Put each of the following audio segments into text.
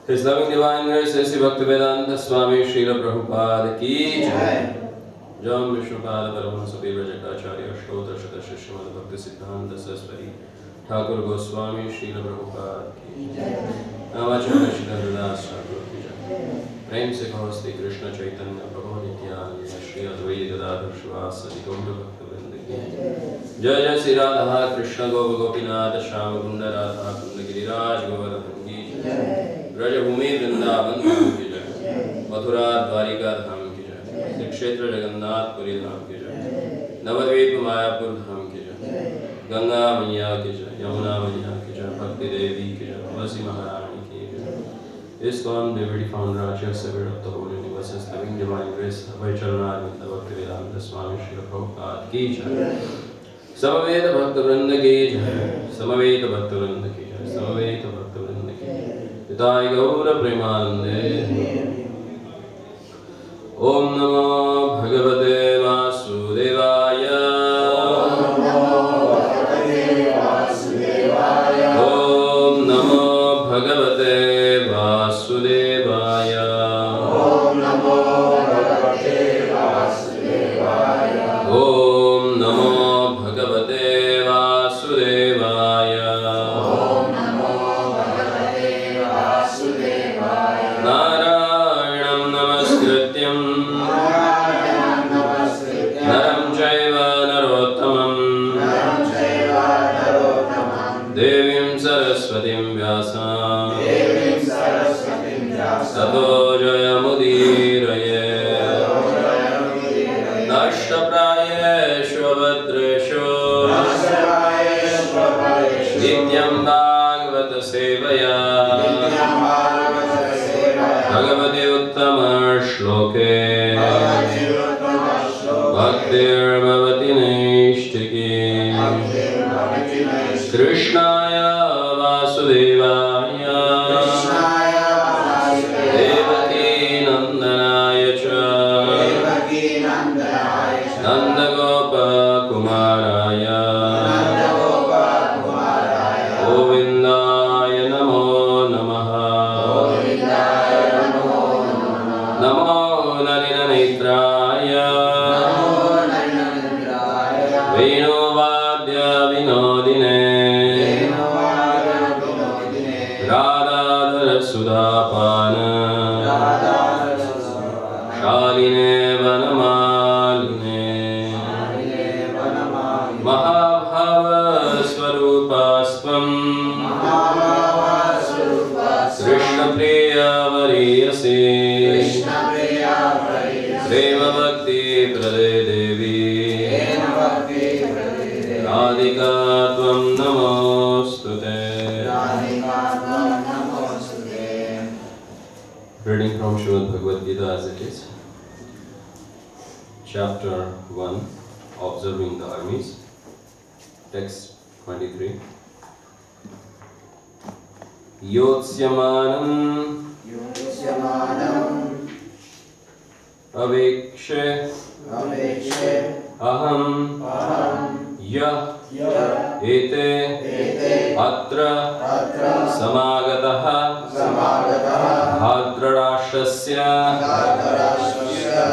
His loving divine grace, Sri Bhaktivedanta Swami Srila Prabhupada ki jai. Jam Vishnupada Paramahansa Vivrajacharya Shtotra Shata Shrimad Bhakti Siddhanta Saraswati Thakur Goswami Srila Prabhupada ki jai. Namacharya Srila Das Thakur ki jai. Prem se Bhasti Krishna Chaitanya Prabhu Nityananda Shri Advaita Gadadhar Shivasati Gaura Bhaktivinoda ki jai. Jai Jai Sri Radha Krishna Gopa Gopinath Shama Kunda Radha Kunda Giriraj Govardhan ki jai. Braj Bhoomi Vrindavan धाम की जय, मथुरा द्वारिका धाम की जय, श्री क्षेत्र जगन्नाथपुरी धाम की जय, नवद्वीप मायापुर धाम की जय, गंगा मैया की जय, यमुना मैया की जय, भक्ति देवी की जय, तुलसी महारानी की जय. ISKCON Devotee Founder Acharya Severed of the Holy Universe's Loving Divine Grace, Abhay Charanarvinda Bhaktivedanta Swami Srila Prabhupada ki jay. Samaveta Bhakta Vrinda ki jay, Samaveta Bhakta Vrinda ki jay, Samaveta Bhakta Vrinda ki jay. Jai Gaura Premanande. Om Namo Bhagavate Vasudevaya. Om Namo Bhagavate Vasudevaya. Om Namo Bhagavate Vasudevaya. Om Namo Bhagavate Vasudevaya. Om Namo Bhagavate Vasudevaya. Narayanam namaskrityam naram chaiva narottamam devim saraswatim vyasam tato jayamudiraya nashtaprayeshu abhadreshu nityam bhagavata sevaya Bhagavati Uttama Shloke Bhaktir Bhavati Naishtiki Krishnaya Vasudevaya Devaki Nandanaya Cha Nandagopa Kumaraya Govindaya Namo Namaha Namo Narina Netraya prade devi Radhika tvam namostute. Reading from Srimad Bhagavad Gita as it is. Chapter 1, Observing the Armies. Text 23. Yotsyamanan avekshe aham ete atra samagatah bhadrarashasya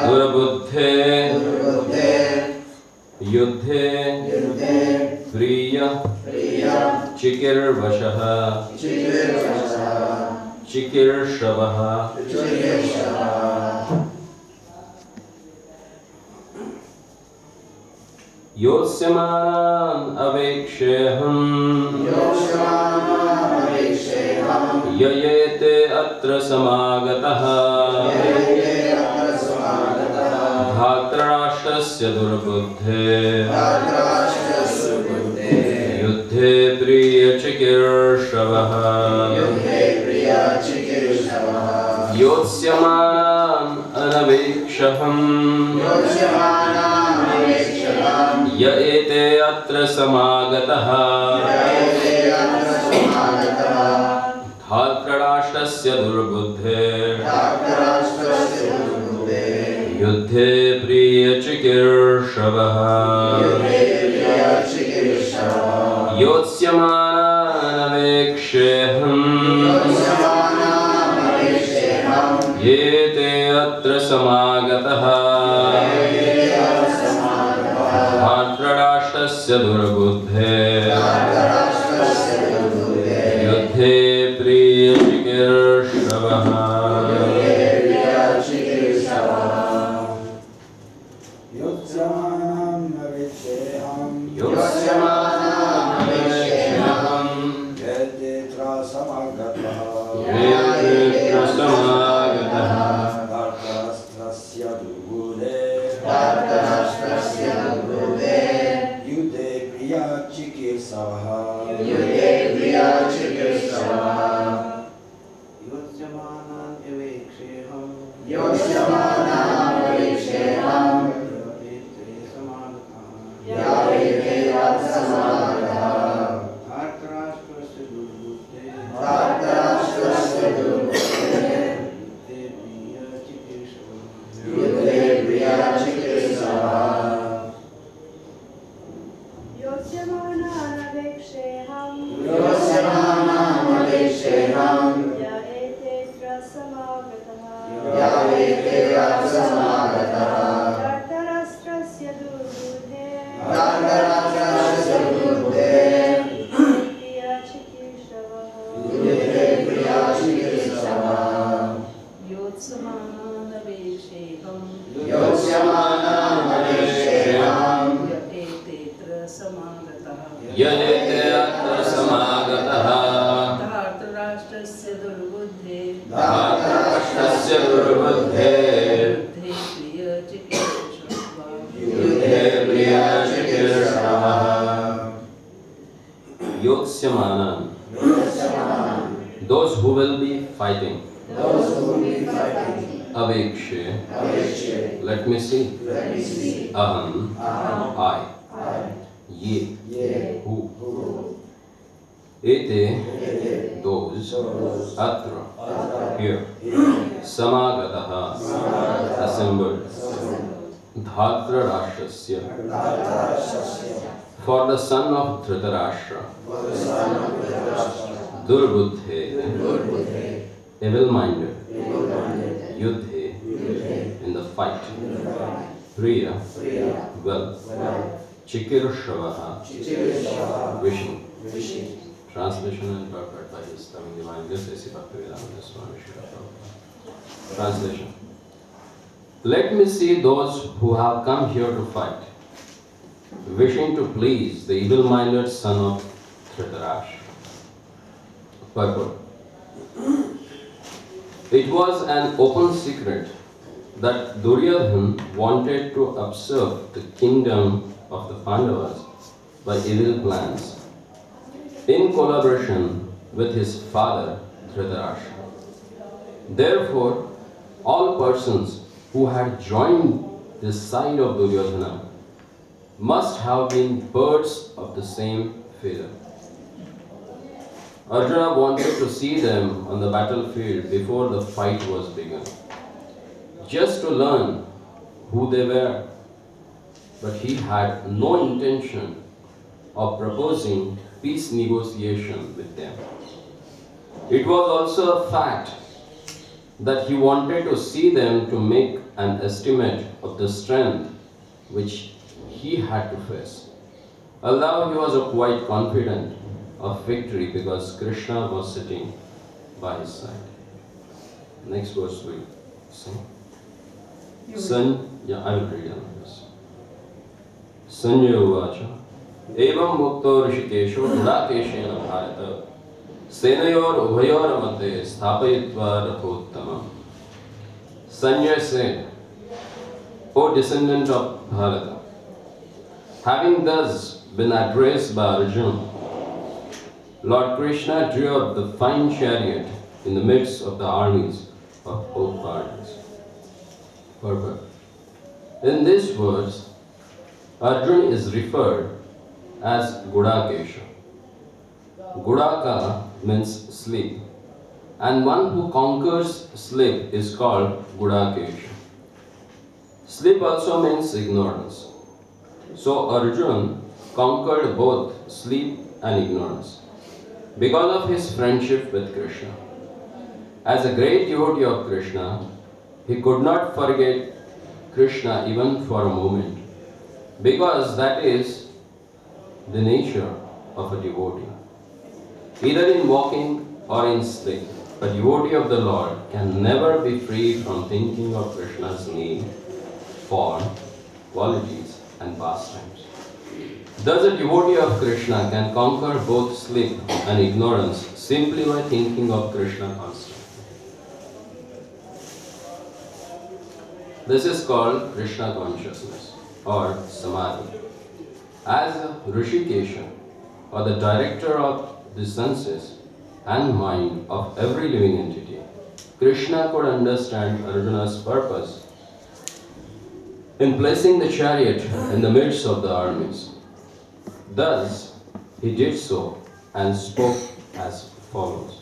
durbuddhe yuddhe priya chikirvashah chikirshavah. Yosyamanan aveksheham yayete atra samagatah bhadrarashasya durbuddhe yuddhe priya chikirshavaha. Yosyamanan anavekshaham yaete atra samagatah bhadrarashasya durbuddhe yuddhe priya chikirshavaha. Yosyamanan aveksheham yete atra samagatah bhadrarashasya durbuddhe yuddhe priya chikirshavaha. Those who will be fighting. Avekshe. Let me see. Aham. I. Ye. Who. Ete. Those. Atra. Here. Samagataha. Assembled. Dhatrarashasya. For the son of Dhritarashtra. Durbuddhe. Evil-minded. Yuddhe. In the fight. Priya. Well. Chikirushavaha. Wishing. Translation and interpret by His Loving Divine Grace, A.C. Bhakta Swami Srila Prabhupada. Translation. Let me see those who have come here to fight, wishing to please the evil-minded son of Dhritarashtra. Purport. It was an open secret that Duryodhana wanted to usurp the kingdom of the Pandavas by evil plans, in collaboration with his father Dhritarashtra. Therefore, all persons who had joined this side of Duryodhana must have been birds of the same feather. Arjuna wanted to see them on the battlefield before the fight was begun, just to learn who they were, but he had no intention of proposing peace negotiation with them. It was also a fact that he wanted to see them to make an estimate of the strength which he had to face. Although he was quite confident of victory because Krishna was sitting by his side. Next verse we sing. I will read on this. Sanjay Uvacha Evam Mukto Rishikesho Gudakeshena Bharata Senayor Ubhayor Mate Sthapayitva Rathottama. Sanjay said, O descendant of Bharata, having thus been addressed by Arjuna, Lord Krishna drew up the fine chariot in the midst of the armies of both parties. Purport. In this verse, Arjuna is referred as Gudakesha. Gudaka means sleep, and one who conquers sleep is called Gudakesha. Sleep also means ignorance. So Arjuna conquered both sleep and ignorance because of his friendship with Krishna. As a great devotee of Krishna, he could not forget Krishna even for a moment, because that is the nature of a devotee. Either in walking or in sleep, a devotee of the Lord can never be free from thinking of Krishna's name, form, qualities and pastimes. Thus a devotee of Krishna can conquer both sleep and ignorance simply by thinking of Krishna constantly. This is called Krishna consciousness or Samadhi. As Rishikesha, or the director of the senses and mind of every living entity, Krishna could understand Arjuna's purpose in placing the chariot in the midst of the armies. Thus, he did so and spoke as follows.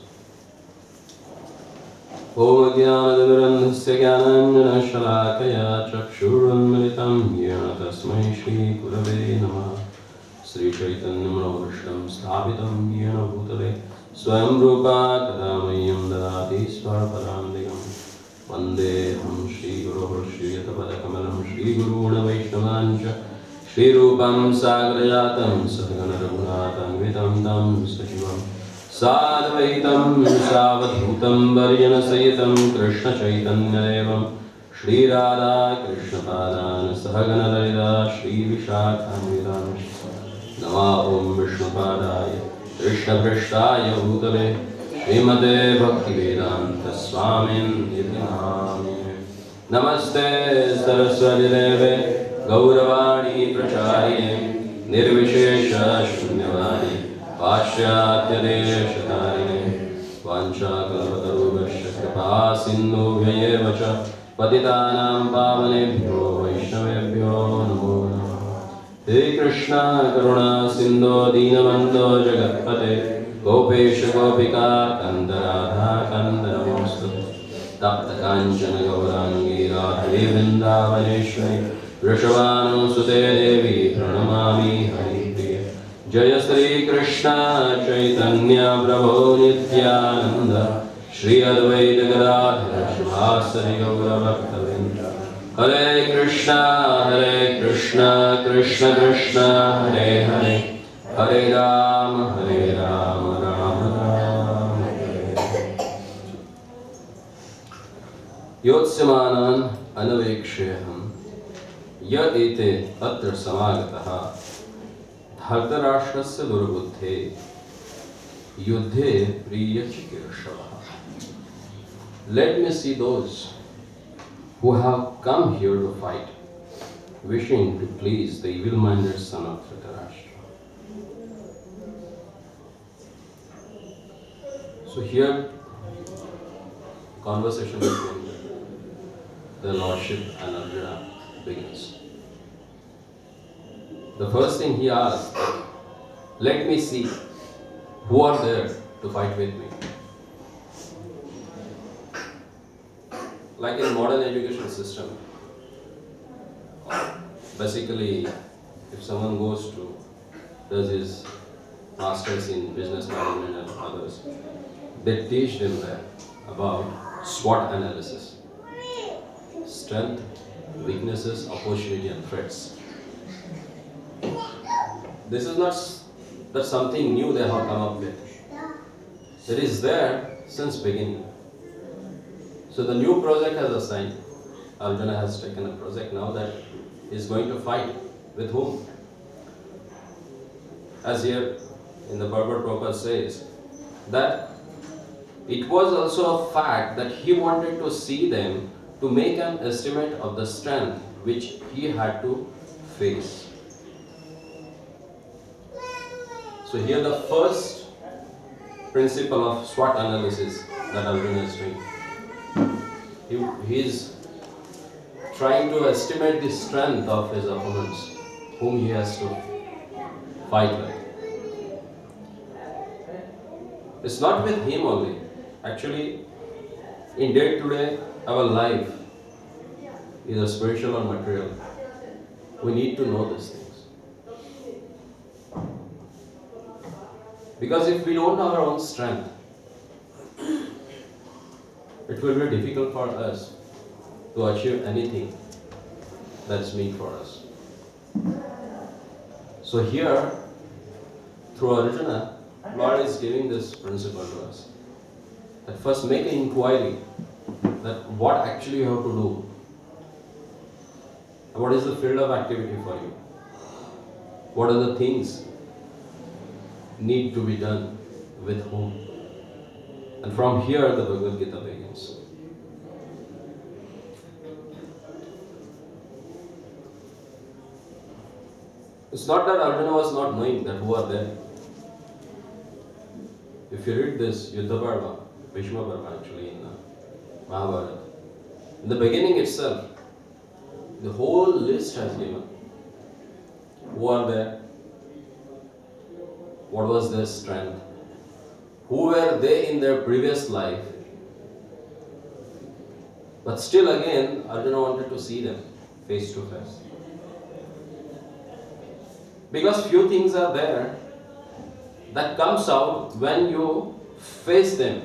Om Jnanadmirandhasya Jnananjana Shalakaya Chakshurunmilitam Yena Tasmai Shri Gurave Namah Sri Chaitanyam Manavishtam Sthapitam Yena Bhutale Swayam Rupa Kadamayam Dadati Swarparamdikam Vandeham Shri Guru Shri Yatapadakamalam Shri Guruna Vaishnavancha Shri Rupam Sagrajatam Sadgana Raghunatam Vidam Tam Sachivam Sadvaitam Savadhutam Varjana Sayitam Krishna Chaitanya Devam Shri Radha Krishna Padan Sahagana Lalita Shri Vishakhanviram Nama Om Vishnu Padaya Krishna Prishtaya Bhutale Srimate Bhakti Vedanta Swamin Idhinami Namaste Saraswati Deve Gauravani Pracharye Nirvishesha Shunyavani Pashyatyadesh Vanchakalpatarubhasya Kripa Sindhu Vyayevacha Patitanam Pavanebhyo Vaishnavebhyo Namo Namaha He Krishna Karuna Sindhu Deenabandho Jagatpate Gopesha Gopika Kanda Radha Kanda Namaste Tapta Kanchana Gaurangi Radhe Vrindavaneshwari Vrishabhanu Sute Devi Pranamami Hari Priya Jaya Sri Krishna Chaitanya Prabhu Nityananda Shri Advaita Gadadhara Shivasari Gaura Bhaktavinda Hare Krishna Krishna Krishna Hare Hare Hare Rama Rama Rama Hare Yotsamanan Anaveksheham Ya ete atra samagataha Dhritarashtrasya durbuddhe Yuddhe priya chikirshavaha. Let me see those who have come here to fight, wishing to please the evil-minded son of Dhritarashtra. So here, conversation between the Lordship and Arjuna begins. The first thing he asks, let me see who are there to fight with me. Like in modern education system, basically if someone does his masters in business management and others, they teach them there about SWOT analysis. Strength, weaknesses, opportunity and threats. This is not that something new they have come up with. It is there since beginning. So the new project has assigned, Arjuna has taken a project now that he is going to fight with whom? As here in the Purport Prabhupada says, that it was also a fact that he wanted to see them to make an estimate of the strength which he had to face. So here the first principle of SWOT analysis that Arjuna is doing. He is trying to estimate the strength of his opponents, whom he has to fight with. It's not with him only. Actually, in day-to-day, our life, either spiritual or material, we need to know these things. Because if we don't know our own strength, it will be difficult for us to achieve anything that's meant for us. So here, through Arjuna, Lord is giving this principle to us. That first make an inquiry that what actually you have to do. What is the field of activity for you? What are the things need to be done with whom? And from here the Bhagavad Gita begins. It's not that Arjuna was not knowing that who are there. If you read this Yuddha Parva, Bhishma Parva actually in Mahabharata, in the beginning itself, the whole list has given. Who are there? What was their strength? Who were they in their previous life? But still again, Arjuna wanted to see them face to face. Because few things are there that comes out when you face them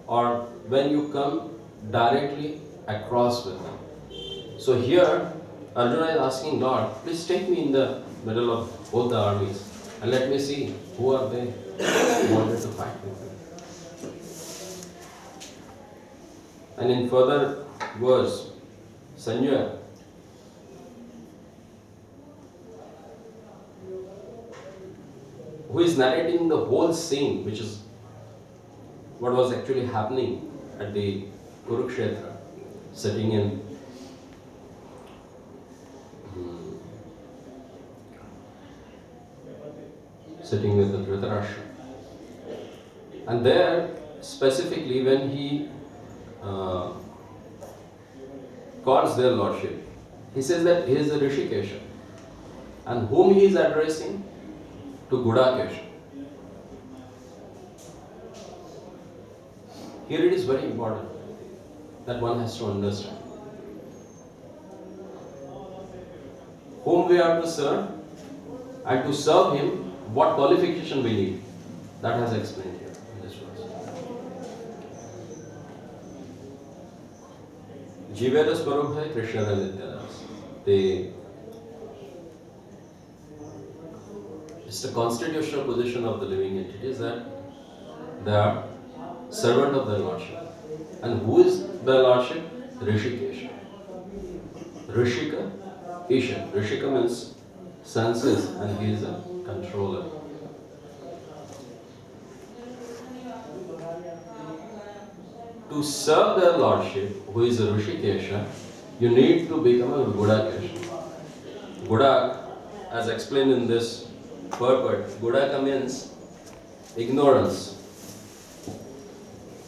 or when you come directly across with them. So here, Arjuna is asking Lord, please take me in the middle of both the armies and let me see who are they who wanted to fight with me. And in further verse, Sanjay, who is narrating the whole scene, which is what was actually happening at the Kurukshetra, sitting with the Dhritarashtra. And there, specifically when he calls their lordship, he says that he is a Rishikesha. And whom he is addressing? To Gudakesha. Here it is very important that one has to understand whom we are to serve, and to serve him what qualification we need. That has explained here in this verse. Jivera Swarup hai Krishna Nityadas. It's the constitutional position of the living entities that they are servant of their lordship. And who is their lordship? Rishikesha. Rishika, Isha. Rishika means senses and he is a controller. to serve their lordship, who is a Rishikesha, you need to become a Gudakesha. Gudak, as explained in this purport, Gudaka means ignorance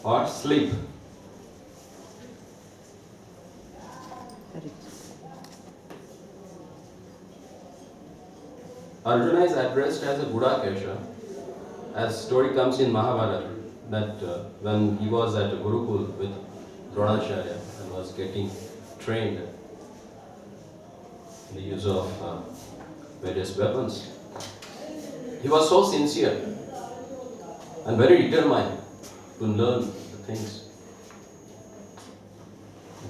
or sleep. Arjuna is addressed as a Gudakesha, as story comes in Mahabharata, that when he was at Gurukul with Dronacharya and was getting trained in the use of various weapons, he was so sincere and very determined to learn the things.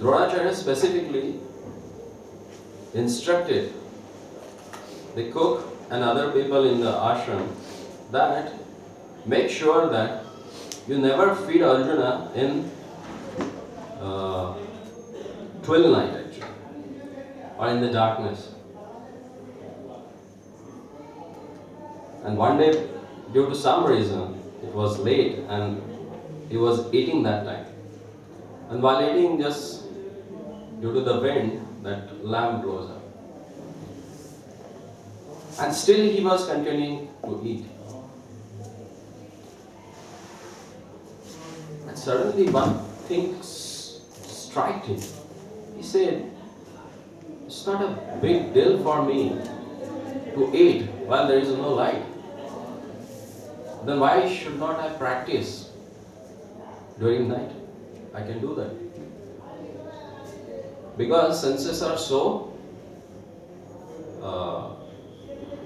Dronacharya specifically instructed the cook and other people in the ashram that make sure that you never feed Arjuna in twilight actually, or in the darkness. And one day, due to some reason, it was late and he was eating that time. And while eating, just due to the wind, that lamp blows up. And still he was continuing to eat. And suddenly one thing struck him. He said, it's not a big deal for me to eat while there is no light. Then why should not I practice during night? I can do that. Because senses are so,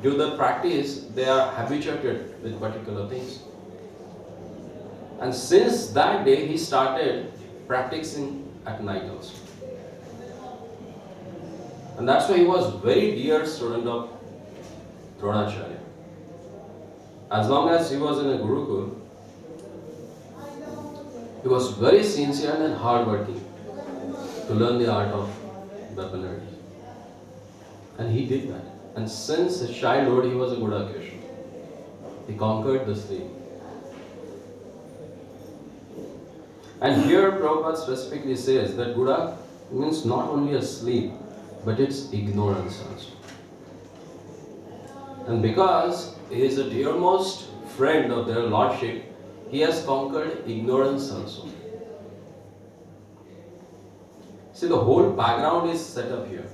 due to the practice, they are habituated with particular things. And since that day, he started practicing at night also. And that's why he was very dear student of Dronacharya. As long as he was in a Gurukul, he was very sincere and hardworking to learn the art of weaponry. And he did that. And since his childhood, he was a Gudakesha. He conquered the sleep. And here Prabhupada specifically says that Gudak means not only a sleep, but it's ignorance also. And because he is a dearmost friend of their lordship, he has conquered ignorance also. See, the whole background is set up here.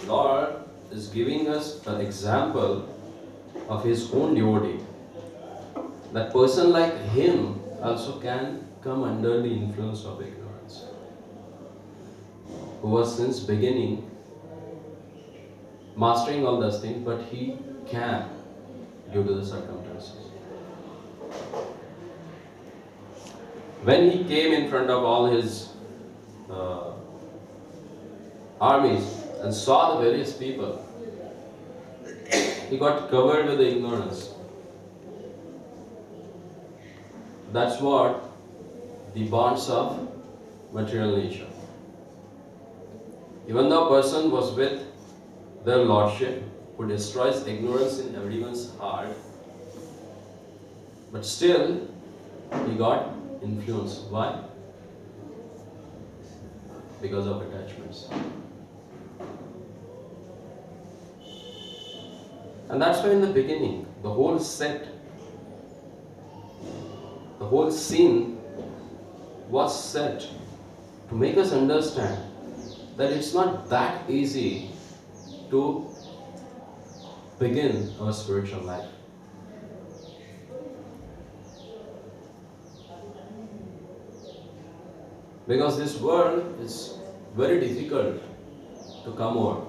Lord is giving us an example of his own devotee. That person like him also can come under the influence of ignorance, who was since beginning mastering all those things, but he can due to the circumstances. When he came in front of all his armies and saw the various people, he got covered with the ignorance. That's what the bonds of material nature. Even though a person was with their lordship, who destroys ignorance in everyone's heart, but still he got influence. Why? Because of attachments. And that's why in the beginning, the whole set, the whole scene was set to make us understand that it's not that easy to begin our spiritual life. Because this world is very difficult to come over.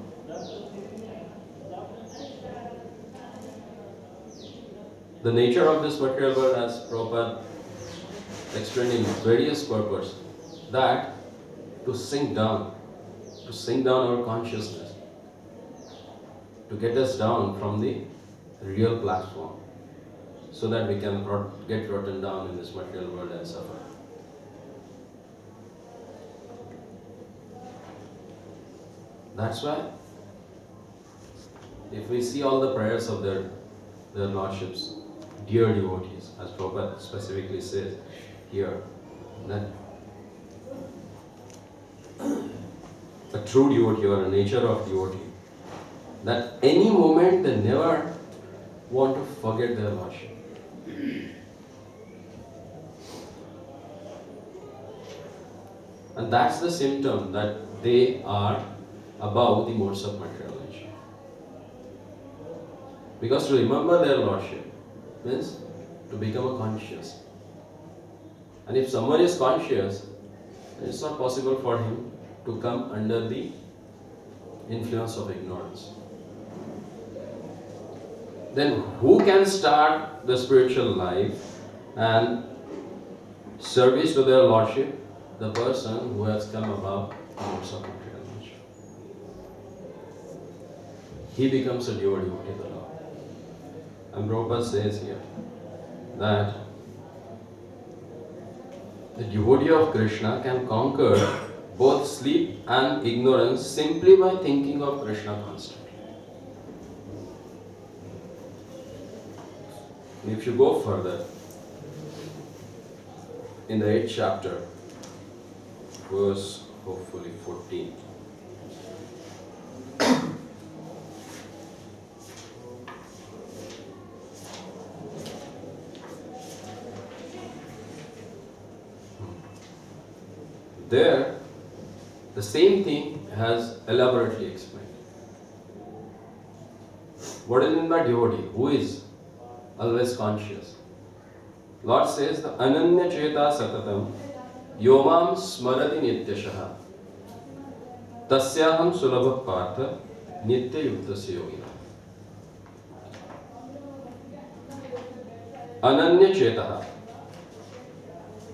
The nature of this material world, as Prabhupada explained in various purposes, that to sink down our consciousness, to get us down from the real platform, so that we can get rotten down in this material world and suffer. That's why, if we see all the prayers of their lordships, dear devotees, as Prabhupada specifically says here, that a true devotee or a nature of devotee, that any moment they never want to forget their Lordship. And that's the symptom that they are above the modes of material nature. Because to remember their Lordship means to become a conscious. And if someone is conscious, it's not possible for him to come under the influence of ignorance. Then who can start the spiritual life and service to their Lordship? The person who has come above the modes of material nature. He becomes a devotee of the Lord. And Prabhupada says here that the devotee of Krishna can conquer both sleep and ignorance simply by thinking of Krishna constantly. And if you go further, in the 8th chapter, verse hopefully 14. There, the same thing has elaborately explained. What is meant by devotee? Who is always conscious? Lord says, the ananya cheta satatam yomam smarati nityashaha tasyaham sulabha partha nitya yuktasya yogina. Ananya chetaha,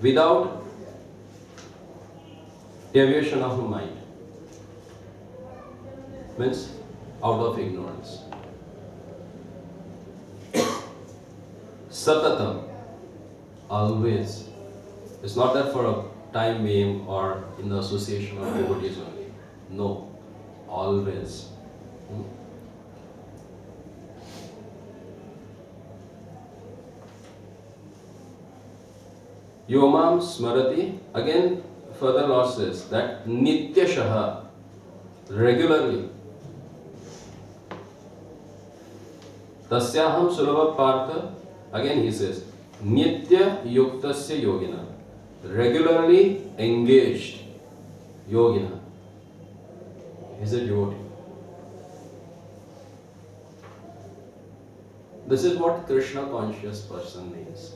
without deviation of mind, means out of ignorance. Satatam, always. It's not that for a time being or in the association of devotees only. No, always. Yomam smarati, again further Lord says that nityashaha, regularly. Tasyaham sulabha partha, again he says nitya yuktasya yogina, regularly engaged yogina. He's a devotee. This is what Krishna conscious person means.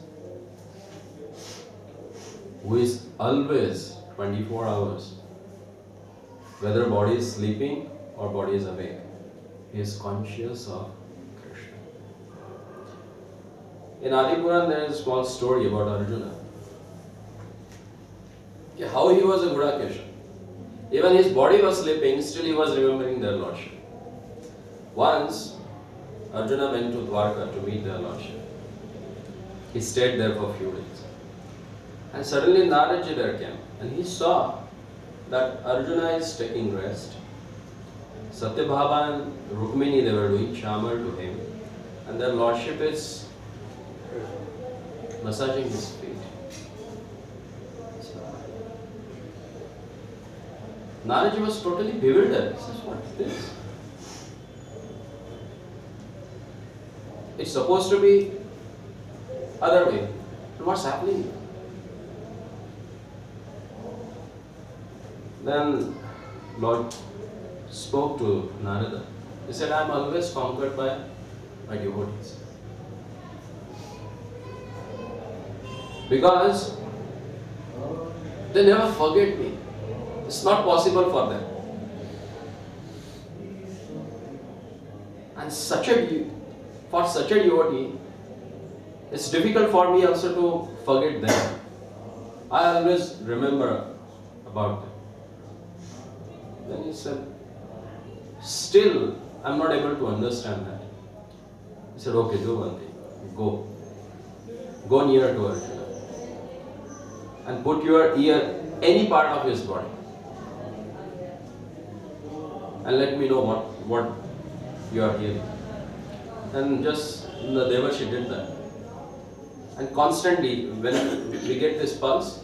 Who is always 24 hours, whether body is sleeping or body is awake, he is conscious of Krishna. In Adipuran there is a small story about Arjuna. How he was a Gudakesha. Even his body was sleeping, still he was remembering their Lordship. Once, Arjuna went to Dwarka to meet their Lordship. He stayed there for a few days. And suddenly Naraji there came and he saw that Arjuna is taking rest. Satyabhama and Rukmini, they were doing chamar to him, and their Lordship is massaging his feet. Naraji was totally bewildered. He says, what is this? It's supposed to be other way. And what's happening? Then Lord spoke to Narada. He said, I am always conquered by my devotees. Because they never forget me. It's not possible for them. And for such a devotee, it's difficult for me also to forget them. I always remember about them. Then he said, still I'm not able to understand that. He said, okay, do one thing. Go near to Arjuna and put your ear any part of his body and let me know what you are hearing. And just the Devashi did that. And constantly, when we get this pulse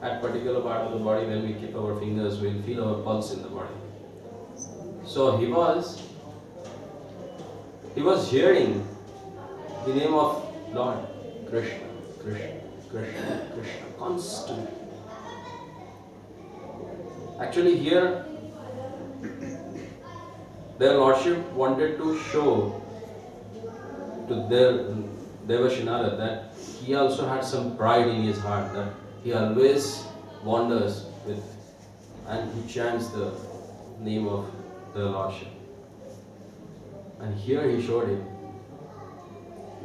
at particular part of the body, when we keep our fingers, we'll feel our pulse in the body. So he was hearing the name of Lord Krishna, Krishna, Krishna, Krishna, constantly. Actually here, their Lordship wanted to show to their Devashinada that he also had some pride in his heart, that he always wanders with and he chants the name of the Lordship. And here he showed him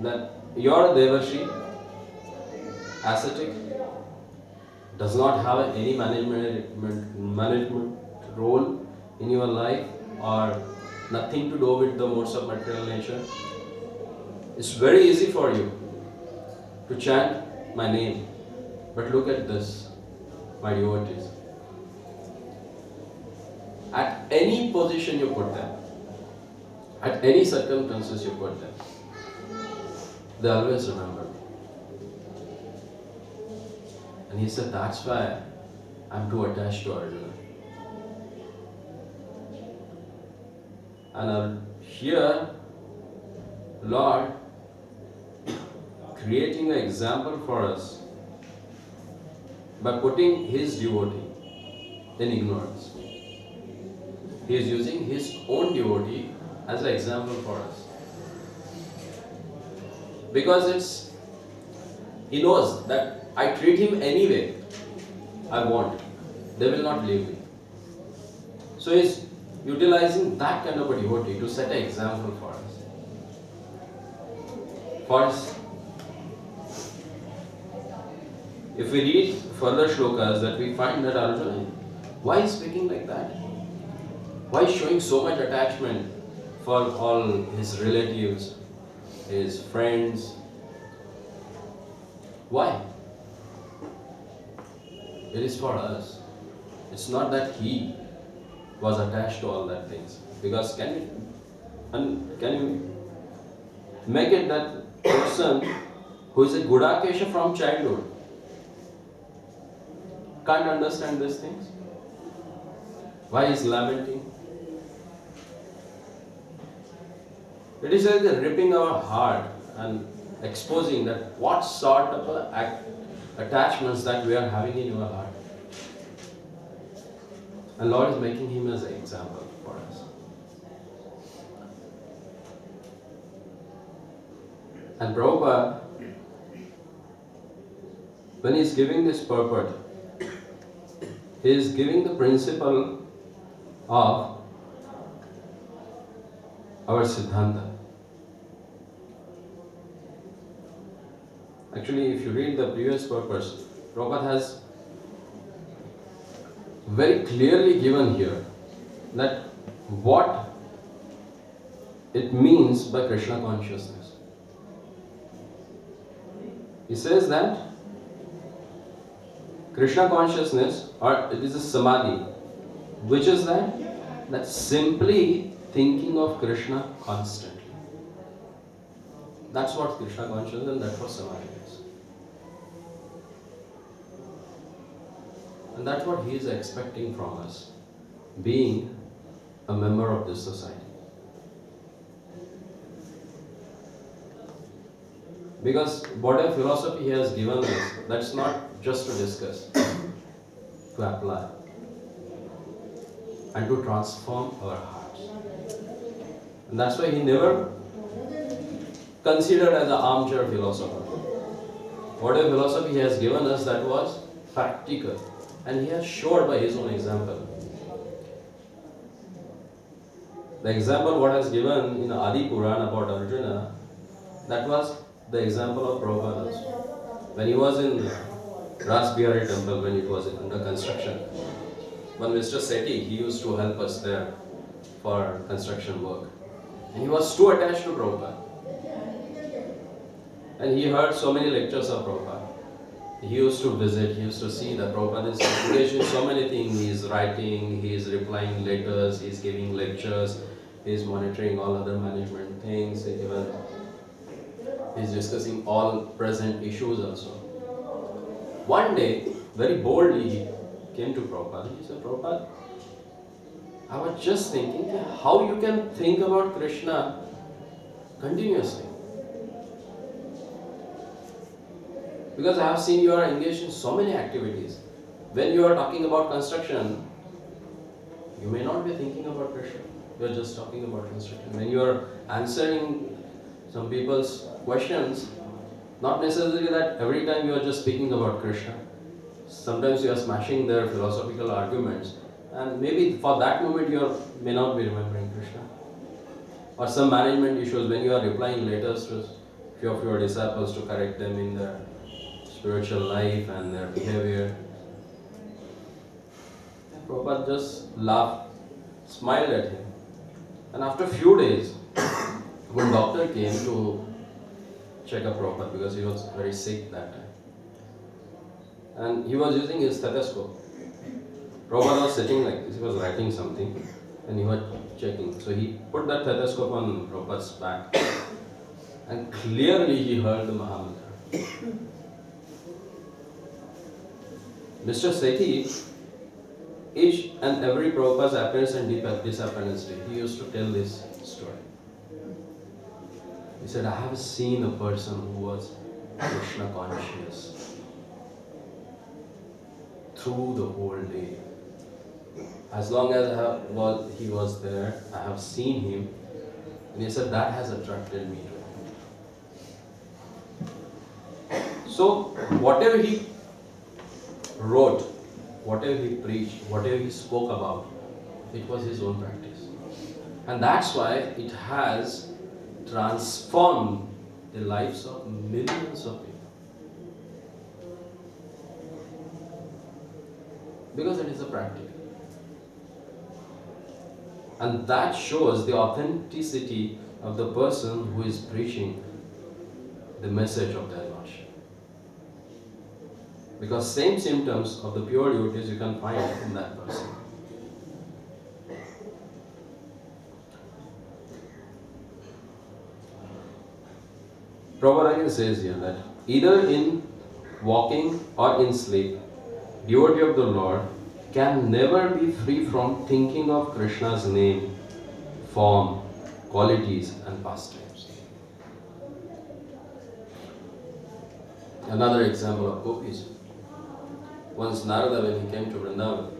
that your Devashi, ascetic, does not have any management role in your life or nothing to do with the modes of material nature. It's very easy for you to chant my name, but look at this, my devotees. At any position you put them, at any circumstances you put them, they always remember me. And he said, that's why I'm too attached to Arjuna. And here, Lord, creating an example for us by putting his devotee in ignorance. He is using his own devotee as an example for us. Because he knows that I treat him any way I want. They will not leave me. So he's utilizing that kind of a devotee to set an example for us. First, if we read further shlokas, that we find that Arjuna, why is speaking like that? Why is showing so much attachment for all his relatives, his friends? Why? It is for us. It's not that he was attached to all that things. Because can you make it that person who is a Gudakesha from childhood can't understand these things? Why is lamenting? It is like ripping our heart and exposing that what sort of attachments that we are having in your heart. And Lord is making him as an example for us. And Prabhupada, when he is giving this purport, he is giving the principle of our Siddhanta. Actually, if you read the previous purpose, Prabhupada has very clearly given here that what it means by Krishna consciousness. He says that Krishna consciousness, or it is a samadhi, which is that simply thinking of Krishna constantly. That's what Krishna consciousness and that's what samadhi is. And that's what he is expecting from us, being a member of this society. Because whatever philosophy he has given us, that's not just to discuss, to apply and to transform our hearts. And that's why he never considered as an armchair philosopher. Whatever philosophy he has given us, that was practical. And he has showed by his own example. The example what has given in Adi Purana about Arjuna, that was the example of Prabhupada. When he was in Ras Bihari temple, when it was under construction, when Mr. Sethi, he used to help us there for construction work. And he was too attached to Prabhupada. And he heard so many lectures of Prabhupada. He used to visit, he used to see that Prabhupada is engaged in so many things. He is writing, he is replying letters, he is giving lectures, he is monitoring all other management things, even He's discussing all present issues also. One day, very boldly, he came to Prabhupada. He said, Prabhupada, I was just thinking how you can think about Krishna continuously. Because I have seen you are engaged in so many activities. When you are talking about construction, you may not be thinking about Krishna. You are just talking about construction. When you are answering some people's questions, not necessarily that every time you are just speaking about Krishna. Sometimes you are smashing their philosophical arguments, and maybe for that moment you may not be remembering Krishna. Or some management issues when you are replying letters to a few of your disciples to correct them in their spiritual life and their behavior. And Prabhupada just laughed, smiled at him. And after a few days, one doctor came to check up Prabhupada because he was very sick that time. And he was using his stethoscope. Prabhupada was sitting like this, he was writing something and he was checking. So he put that stethoscope on Prabhupada's back and clearly he heard the Mahamantra. Mr. Sethi, each and every Prabhupada's appearance and disappearance day, he used to tell this story. He said, I have seen a person who was Krishna conscious through the whole day. As long as he was there, I have seen him. And he said, that has attracted me to him. So, whatever he wrote, whatever he preached, whatever he spoke about, it was his own practice. And that's why it has transformed the lives of millions of people. Because it is a practice. And that shows the authenticity of the person who is preaching the message of their Lordship. Because same symptoms of the pure devotees you can find in that person. Prabhupada again says here that either in walking or in sleep, devotee of the Lord can never be free from thinking of Krishna's name, form, qualities and pastimes. Another example of gopis. Once Narada, when he came to Vrindavan,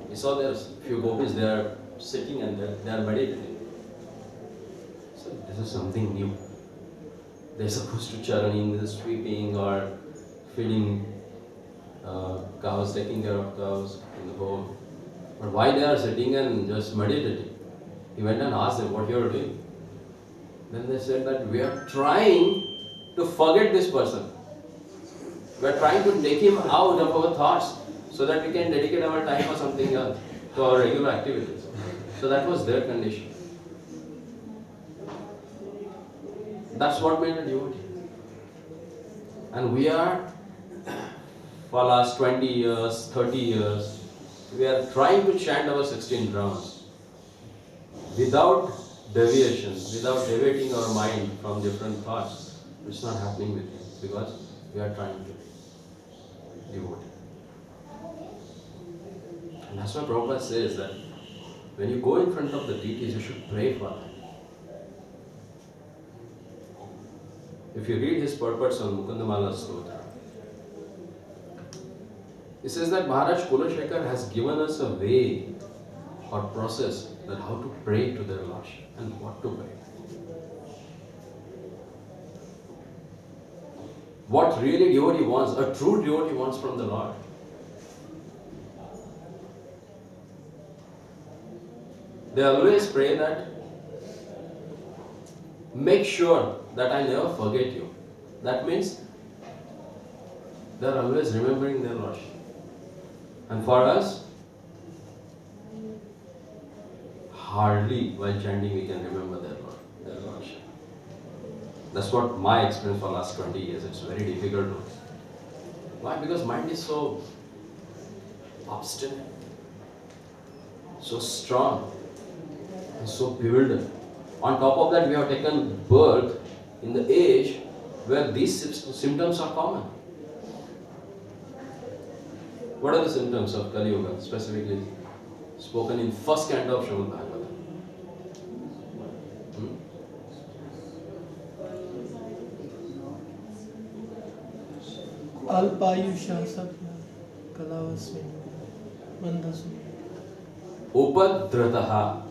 he saw there few gopis, they are sitting and they are meditating. So this is something new. They are supposed to churning, sweeping or feeding cows, taking care of cows in the home. But why they are sitting and just meditating? He went and asked them, what you are doing? Then they said that we are trying to forget this person. We are trying to take him out of our thoughts so that we can dedicate our time for something else, to our regular activities. So that was their condition. That's what made a devotee. And we are, for last 20 years, 30 years, we are trying to chant our 16 rounds without deviation, without deviating our mind from different thoughts. It's not happening with you because we are trying to devote. And that's why Prabhupada says that when you go in front of the deities, you should pray for them. If you read his purports on Mukundamala Stotra, he says that Maharaj Kulashekar has given us a way or process that how to pray to their Lordship and what to pray. What really devotee wants, a true devotee wants from the Lord. They always pray that, make sure that I never forget you. That means they are always remembering their Lordship. And for us, hardly while chanting we can remember their Lordship. That's what my experience for last 20 years. It's very difficult to. Why? Because mind is so obstinate, so strong, and so bewildered. On top of that, we have taken birth in the age where these symptoms are common. What are the symptoms of Kali Yuga, specifically spoken in first canto of Srimad Bhagavatam? Alpayusha Sapna Kalavasmi Mandasmi. Upadrataha.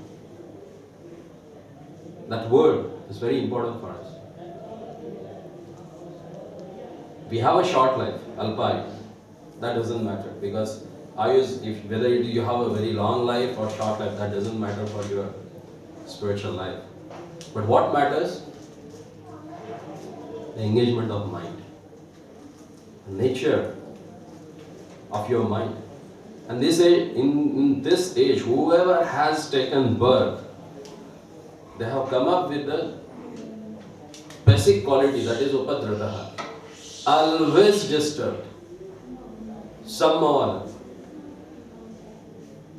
That word is very important for us. We have a short life, Alpayu. That doesn't matter, because whether you have a very long life or short life, that doesn't matter for your spiritual life. But what matters? The engagement of mind, the nature of your mind. And this age, in this age, whoever has taken birth, they have come up with the basic quality, that is upadrataha. Always disturbed. Somehow or other.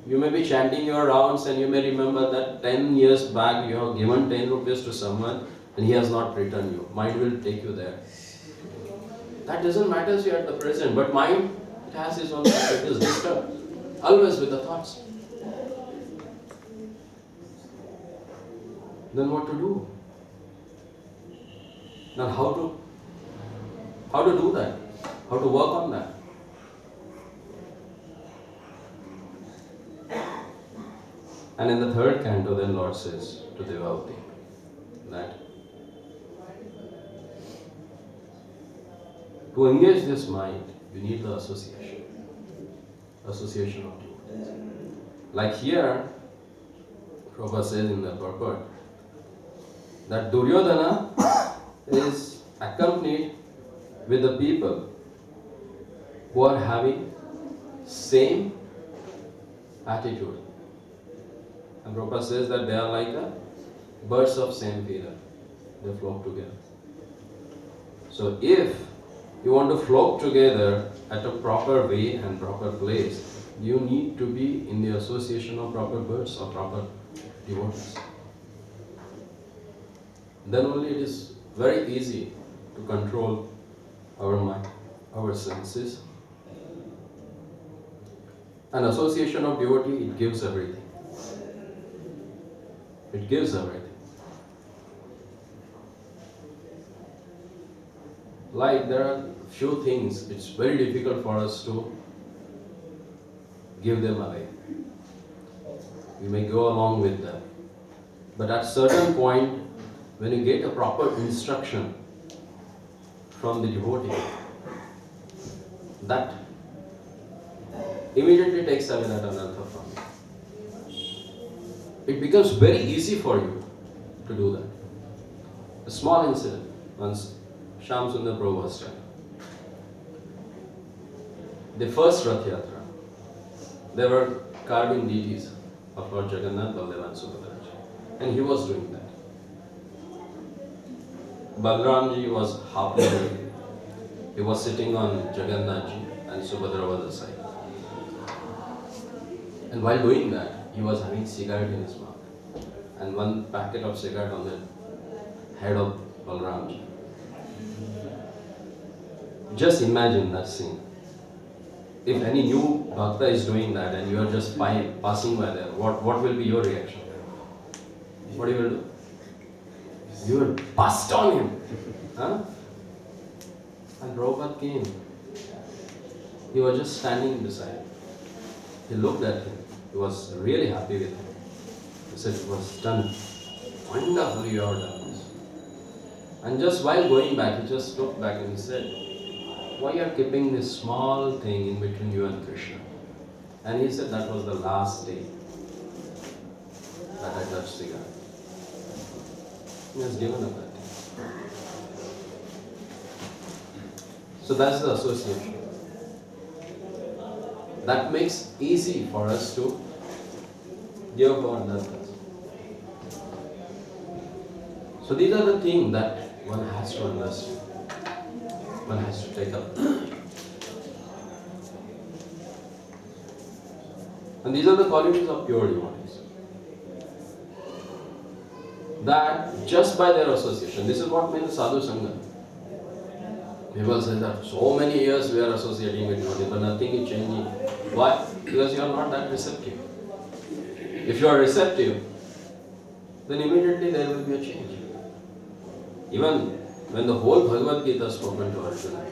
You may be chanting your rounds and you may remember that 10 years back you have given 10 rupees to someone and he has not returned you. Mind will take you there. That doesn't matter to you at the present, but mind, it has its own life, it is disturbed. Always with the thoughts. Then what to do? Now how to do that? How to work on that? And in the third canto, then Lord says to Devavati that to engage this mind, you need the association of devotees. Like here, Prabhupada says in the purport that Duryodhana is accompanied with the people who are having same attitude. And Prabhupada says that they are like birds of same feather. They flock together. So if you want to flock together at a proper way and proper place, you need to be in the association of proper birds or proper devotees. Then only it is very easy to control our mind, our senses. An association of devotee, it gives everything. It gives everything. Like there are few things, it's very difficult for us to give them away. We may go along with them. But at certain point, when you get a proper instruction from the devotee, that immediately takes away that anartha from you. It becomes very easy for you to do that. A small incident, once Shyam Sundar Prabhu was telling. The first Rath Yatra, they were carving deities of Lord Jagannath, Baldev and Subhadra, and he was doing that. Balramji was halfway doing. He was sitting on Jagannathji and Subhadra was aside. And while doing that, he was having cigarette in his mouth and one packet of cigarette on the head of Balramji. Just imagine that scene. If any new Bhakta is doing that and you are just passing by there, what will be your reaction? What you will do? You will bust on him. Huh? And Prabhupada came. He was just standing beside. He looked at him. He was really happy with him. He said, "It was done wonderfully, you have done this." And just while going back, he just looked back and he said, "Why you are keeping this small thing in between you and Krishna?" And he said, "That was the last day that I touched cigarette." He has given up that thing. So that's the association. That makes easy for us to give up our anarthas. So these are the things that one has to understand. One has to take up. And these are the qualities of pure devotees. That just by their association, this is what means sadhu sangha. People say that so many years we are associating with devotees, but nothing is changing. Why? Because you are not that receptive. If you are receptive, then immediately there will be a change. Even when the whole Bhagavad Gita is spoken to Arjuna,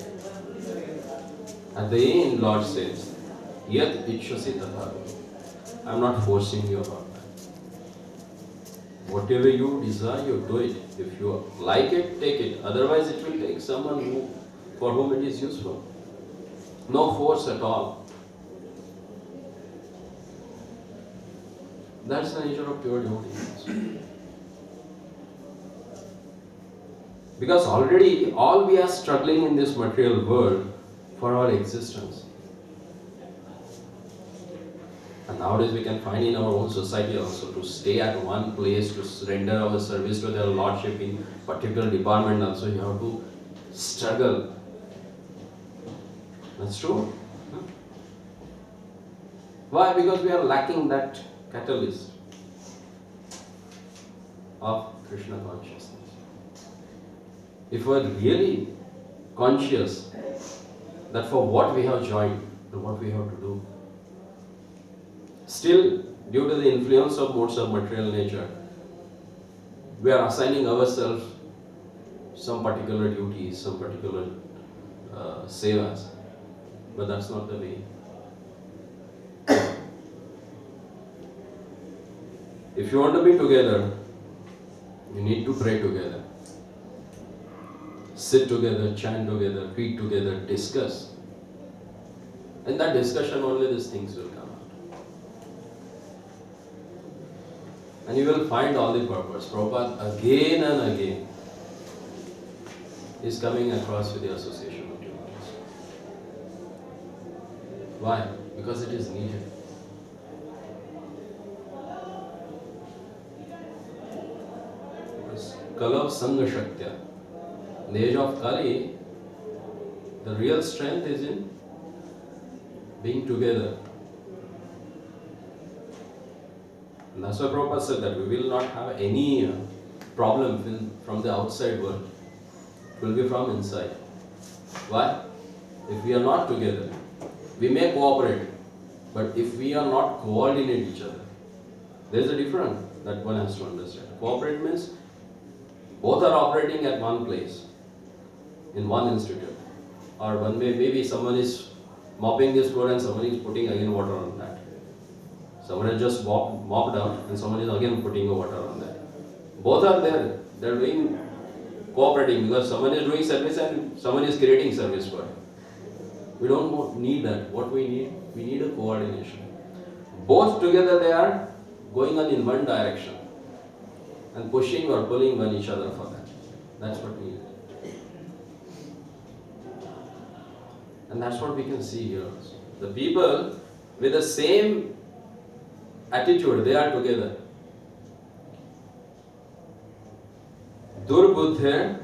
at the end Lord says, Yat Ichhasi Tatha. I am not forcing you about that. Whatever you desire, you do it. If you like it, take it. Otherwise, it will take someone for whom it is useful. No force at all. That's the nature of pure devotee. Because already all we are struggling in this material world for our existence. And nowadays we can find in our own society also to stay at one place, to render our service to their lordship in particular department also, you have to struggle. That's true. Why? Because we are lacking that catalyst of Krishna consciousness. If we are really conscious that for what we have joined and what we have to do, still due to the influence of modes of material nature, we are assigning ourselves some particular duties, some particular sevas, but that's not the way. If you want to be together, you need to pray together. Sit together, chant together, read together, discuss. In that discussion only these things will come out. And you will find all the purpose. Prabhupada again and again is coming across with the association of devotees. Why? Because it is needed. Kalav Sangha Shaktya. In the age of Kali, the real strength is in being together. And that's why Prabhupada said that we will not have any problem from the outside world. It will be from inside. Why? If we are not together, we may cooperate, but if we are not coordinate each other, there is a difference that one has to understand. Cooperate means both are operating at one place, in one institute. Or one maybe someone is mopping this floor and someone is putting again water on that. Someone has just mopped out and someone is again putting water on that. Both are there. They are doing cooperating because someone is doing service and someone is creating service for it. We don't need that. What we need a coordination. Both together they are going on in one direction and pushing or pulling one each other for that. That's what we need. And that's what we can see here also. The people with the same attitude, they are together. Durbuddha,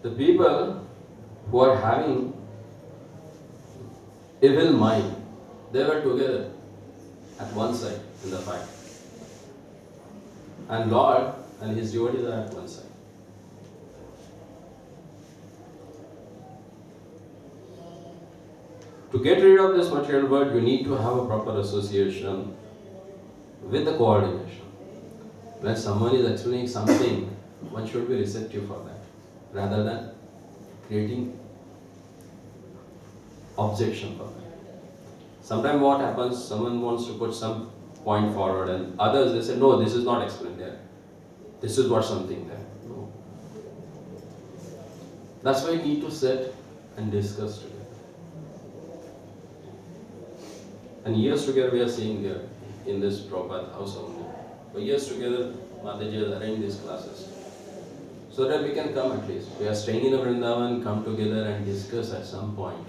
the people who are having evil mind, they were together at one side in the fight. And Lord and his devotees are at one side. To get rid of this material world, you need to have a proper association with the coordination. When someone is explaining something, one should be receptive for that, rather than creating objection for that. Sometimes what happens, someone wants to put some point forward and others they say, no, this is not explained there. This is what something there. No. That's why you need to sit and discuss together. And years together we are seeing here in this Prabhupada house only. For years together, Mataji has arranged these classes. So that we can come at least. We are staying in a Vrindavan, come together and discuss at some point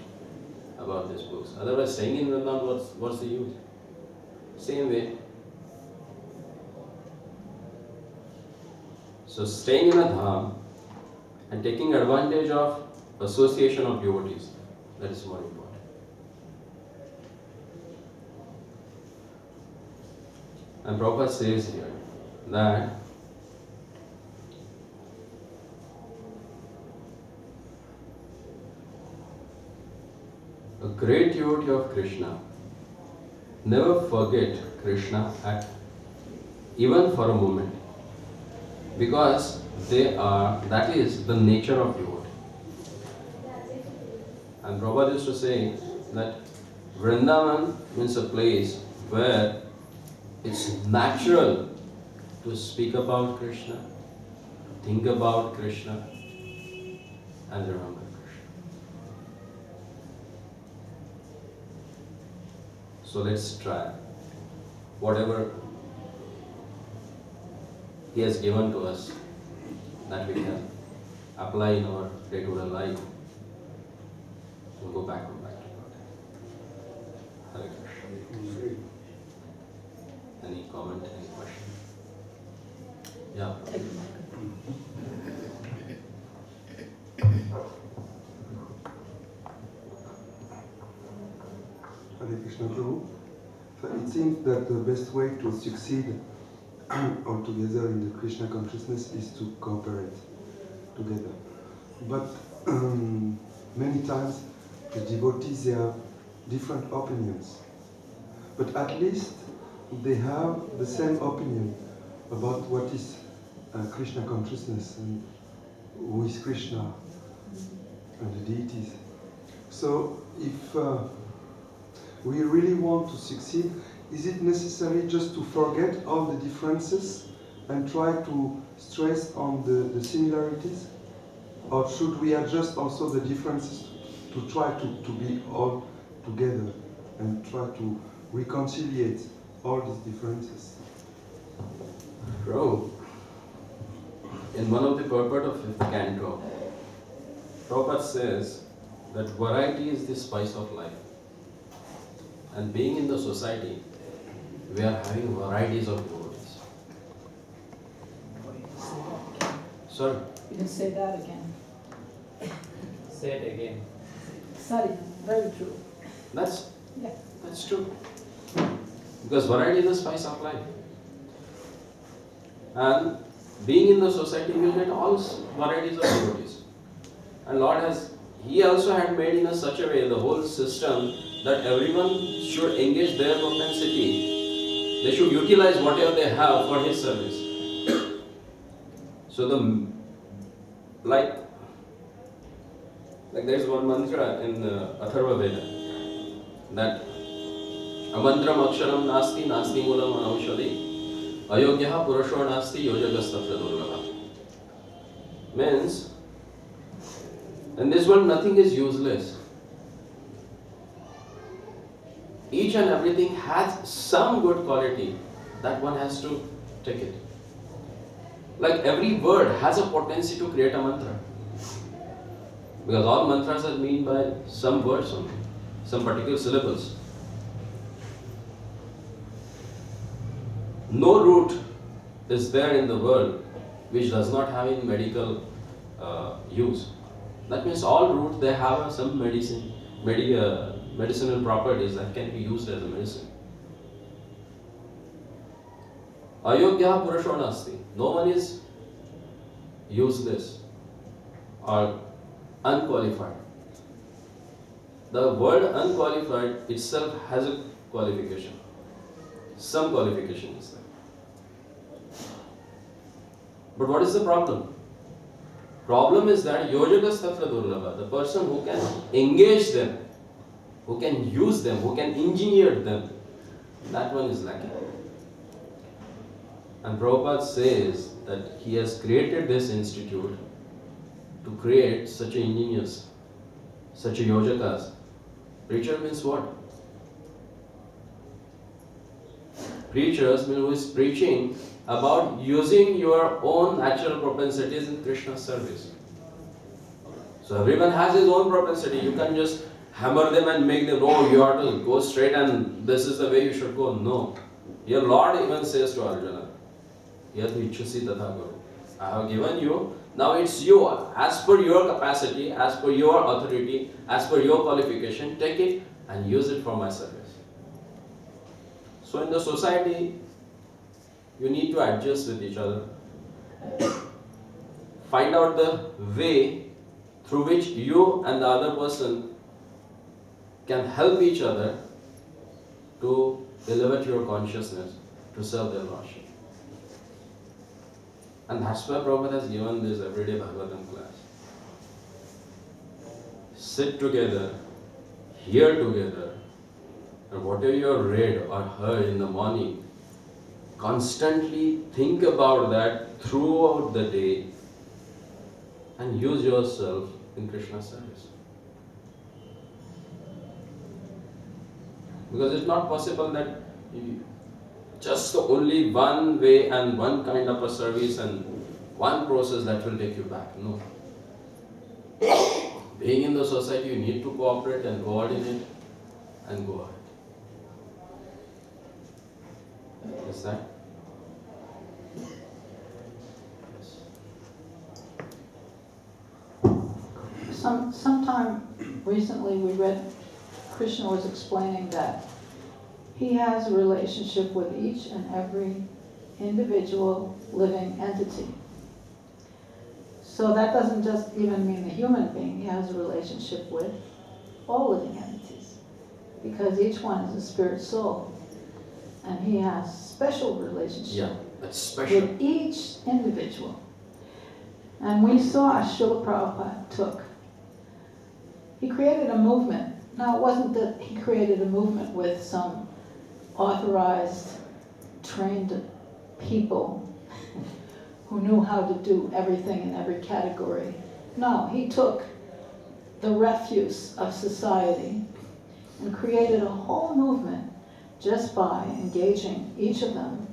about these books. Otherwise, staying in Vrindavan, what's the use? Same way. So staying in a dham and taking advantage of association of devotees, that is more important. And Prabhupada says here that A great devotee of Krishna never forget Krishna at even for a moment, because that is the nature of devotee. And Prabhupada used to say that Vrindavan means a place where it's natural to speak about Krishna, to think about Krishna, and remember Krishna. So let's try whatever He has given to us that we can apply in our day-to-day life. We'll go back to God. Hare Krishna. Any comment, any question? Yeah. Hare Krishna Prabhu. So it seems that the best way to succeed altogether in the Krishna consciousness is to cooperate together. But many times the devotees, they have different opinions. But at least they have the same opinion about what is Krishna consciousness and who is Krishna and the deities. So if we really want to succeed, is it necessary just to forget all the differences and try to stress on the similarities? Or should we adjust also the differences to try to be all together and try to reconciliate all these differences? Prabhu, in one of the purport of 5th canto, Prabhupada says that variety is the spice of life. And being in the society, we are having varieties of devotees. Sorry? You can say that again. Say it again. Sorry, very true. That's Yeah. true. Because variety is the spice of life. And being in the society, we will get all varieties of devotees. And Lord He also had made in such a way the whole system that everyone should engage their propensity. They should utilize whatever they have for His service. So like there is one mantra in Atharva Veda that amantram aksharam nasti nasti mulam anaushadi ayogyaha purusho nasti yojagastatra durlabha. Means, in this world nothing is useless. Each and everything has some good quality that one has to take it. Like every word has a potency to create a mantra. Because all mantras are meant by some words only, some particular syllables. No root is there in the world which does not have any medical use. That means all roots, they have some medicinal properties that can be used as a medicine. Ayogya purusho nasti. No one is useless or unqualified. The word unqualified itself has a qualification. Some qualification is there. But what is the problem? Problem is that yojagas tatra durlabha, the person who can engage them, who can use them, who can engineer them, that one is lacking. And Prabhupada says that he has created this institute to create such a engineers, such a yojakas. Preacher means what? Preachers mean who is preaching about using your own natural propensities in Krishna's service. So everyone has his own propensity. You can't just hammer them and make them, oh, you have to go straight and this is the way you should go. No. Your Lord even says to Arjuna, Yad ichhusi tatha kuru. I have given you, now it's you. As per your capacity, as per your authority, as per your qualification, take it and use it for my service. So in the society, you need to adjust with each other. Find out the way through which you and the other person can help each other to elevate your consciousness to serve their Lordship. And that's why Prabhupada has given this everyday Bhagavatam class. Sit together, hear together, and whatever you have read or heard in the morning, constantly think about that throughout the day and use yourself in Krishna service. Because it's not possible that just only one way and one kind of a service and one process that will take you back. No. Being in the society, you need to cooperate and coordinate and go ahead. Is that? Sometime recently we read, Krishna was explaining that he has a relationship with each and every individual living entity. So that doesn't just even mean the human being. He has a relationship with all living entities, because each one is a spirit soul, and he has special relationship that's special. with each individual. And we saw Srila Prabhupada took. He created a movement. Now, it wasn't that he created a movement with some authorized, trained people who knew how to do everything in every category. No, he took the refuse of society and created a whole movement just by engaging each of them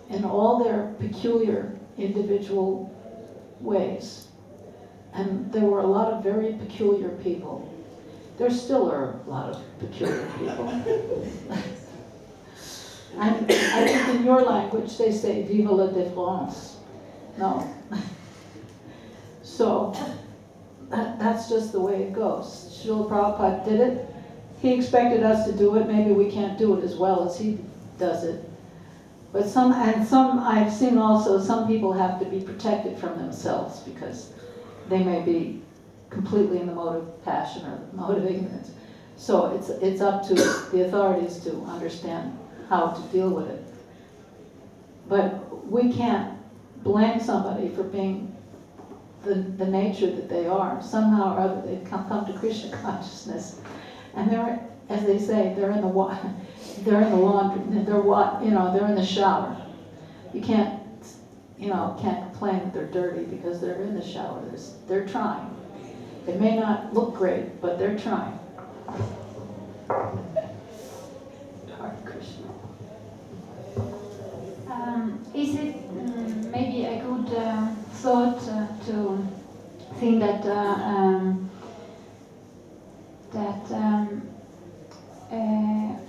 in all their peculiar individual ways. And there were a lot of very peculiar people. There still are a lot of peculiar people. And I think in your language they say vive la différence. No. So that's just the way it goes. Srila Prabhupada did it. He expected us to do it. Maybe we can't do it as well as he does it. But some I've seen also, some people have to be protected from themselves because they may be completely in the mode of passion or the mode of ignorance. So it's up to the authorities to understand how to deal with it. But we can't blame somebody for being the nature that they are. Somehow or other they've come to Krishna consciousness, and they're, as they say, they're in the laundry, they're in the shower. You can't complain that they're dirty because they're in the shower. They're trying. It may not look great, but they're trying. Hare Krishna. Is it maybe a good thought to think that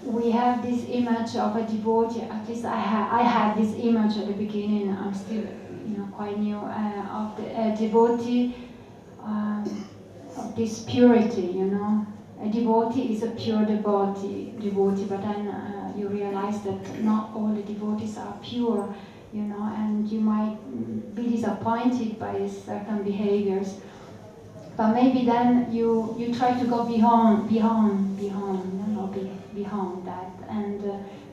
we have this image of a devotee? At least I had this image at the beginning. I'm still, quite new of the devotee, of this purity. A devotee is a pure devotee, but then you realize that not all the devotees are pure, and you might be disappointed by certain behaviors. But maybe then you try to go beyond that, and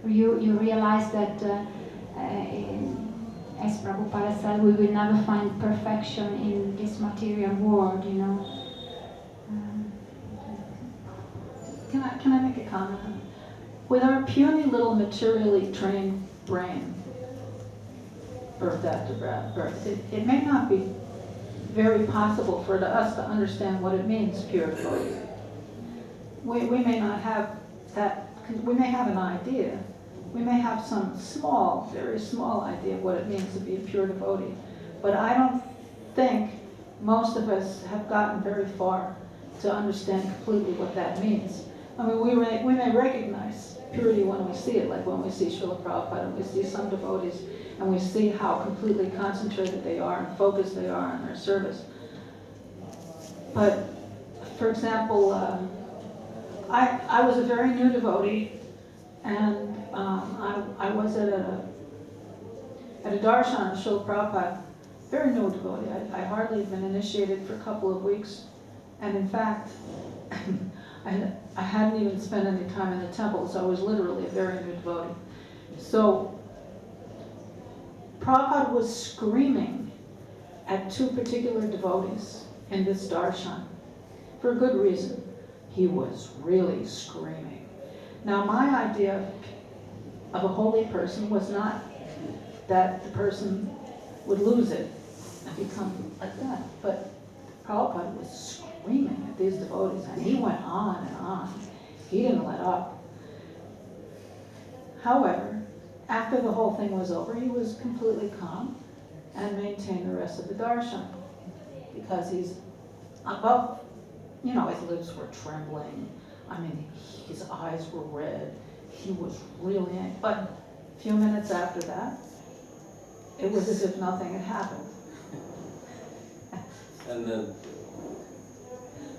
you realize that, as Prabhupada said, we will never find perfection in this material world, Can I make a comment? With our puny little materially trained brain, birth after birth, it may not be very possible for us to understand what it means, pure devotee. We may not have that. We may have an idea. We may have some small, very small idea of what it means to be a pure devotee. But I don't think most of us have gotten very far to understand completely what that means. I mean, we may recognize purity when we see it, like when we see Srila Prabhupada, and we see some devotees, and we see how completely concentrated they are and focused they are on their service. But, for example, I was a very new devotee, and I was at a darshan of Srila Prabhupada, very new devotee. I hardly had been initiated for a couple of weeks, and in fact, I hadn't even spent any time in the temple, so I was literally a very new devotee. So Prabhupada was screaming at two particular devotees in this darshan for a good reason. He was really screaming. Now my idea of a holy person was not that the person would lose it and become like that, but Prabhupada was screaming at these devotees, and he went on and on. He didn't let up. However, after the whole thing was over, he was completely calm and maintained the rest of the darshan, because he's above, his lips were trembling. I mean, his eyes were red. He was really angry. But a few minutes after that, it was as if nothing had happened. And then,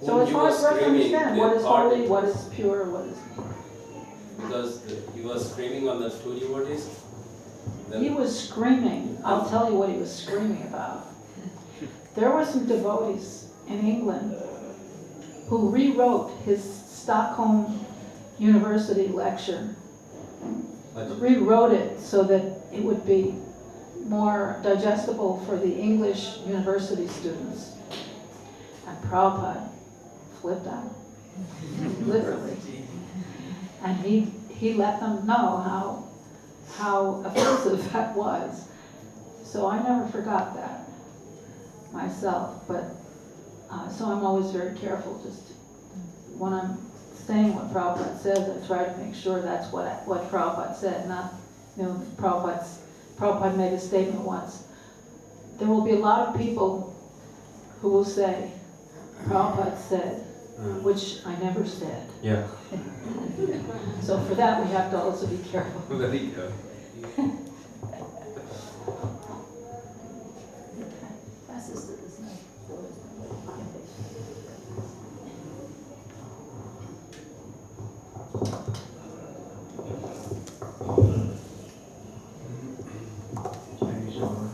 So it's hard for us to understand what is holy, what is pure, what is... Because he was screaming on the two devotees. He was screaming. I'll tell you what he was screaming about. There were some devotees in England who rewrote his Stockholm University lecture, rewrote it so that it would be more digestible for the English university students. And Prabhupada flipped out, literally. And he let them know how offensive that was. So I never forgot that myself. But so I'm always very careful. Just when I'm saying what Prabhupada says, I try to make sure that's what Prabhupada said. Not, Prabhupada made a statement once. There will be a lot of people who will say, Prabhupada said, which I never said. Yeah. So for that, we have to also be careful. Very good.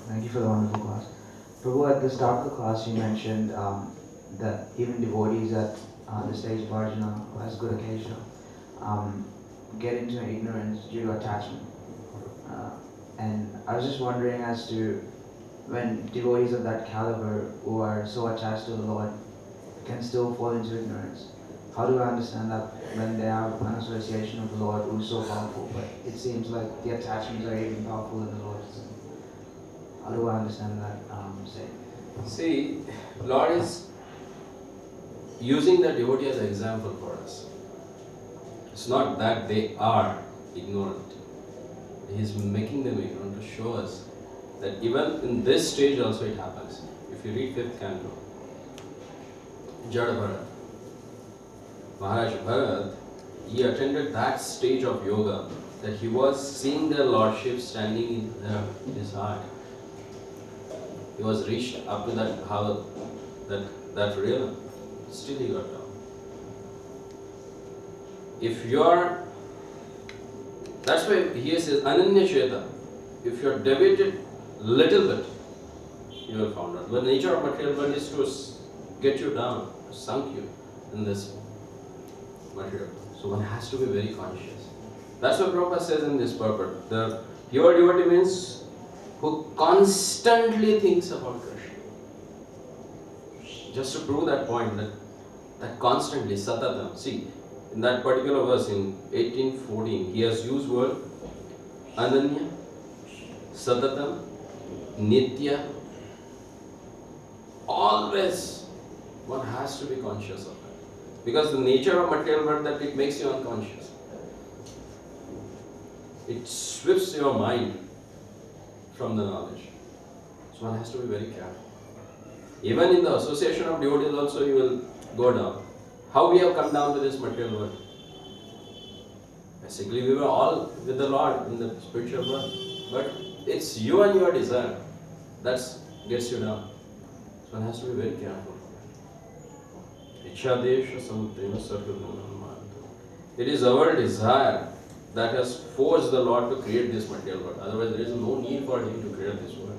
Thank you for the wonderful class. Prabhu, at the start of the class you mentioned that even devotees at the stage of Arjuna, who has good occasion, get into ignorance due to attachment. And I was just wondering as to when devotees of that caliber who are so attached to the Lord can still fall into ignorance. How do I understand that when they have an association of the Lord who is so powerful, but it seems like the attachments are even powerful than the Lord? How do I understand that saying? See, Lord is using the devotee as an example for us. It's not that they are ignorant. He is making them ignorant to show us that even in this stage also it happens. If you read 5th canto, Jada Bharat, Maharaj Bharat, he attended that stage of yoga that he was seeing their lordship standing in his heart. He was reached up to that realm. Still he got down. If you are, that's why he says Ananya Cheta. If you are deviated little bit, you will found out. The nature of material world is to get you down, to sunk you in this material. So one has to be very conscious. That's what Prabhupada says in this purport. The pure devotee means who constantly thinks about Krishna. Just to prove that point, that constantly, satatam. See, in that particular verse in 18:14, he has used word ananya, satatam, nitya. Always one has to be conscious of that. Because the nature of material world that it makes you unconscious. It sweeps your mind from the knowledge. So one has to be very careful. Even in the association of devotees also you will go down. How we have come down to this material world? Basically we were all with the Lord in the spiritual world. But it's you and your desire that gets you down. So one has to be very careful. It is our desire that has forced the Lord to create this material world. Otherwise there is no need for Him to create this world.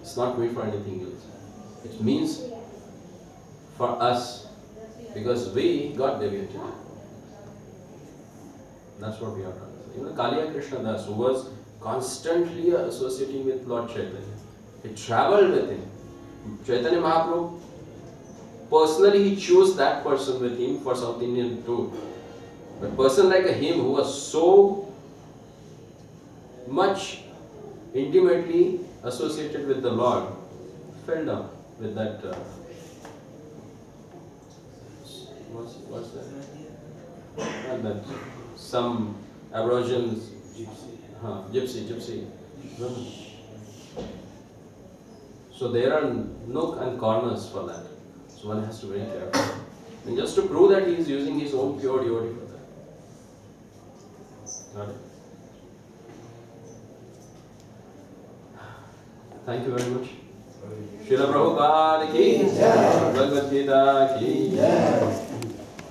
It's not made for anything else. It means for us because we got deviated. That's what we are trying to say. Even Kaliya Krishna Das, who was constantly associating with Lord Chaitanya, he traveled with him. Chaitanya Mahaprabhu, personally he chose that person with him for South Indian tour. But a person like him who was so much intimately associated with the Lord fell down with that. What's that? And that some aborigines, gypsy. So there are nook and corners for that. So one has to be very careful. And just to prove that he is using his own pure devotee for that. Got it? Thank you very much. Srila Prabhupada ki jai, Bhagavad Gita ki jai.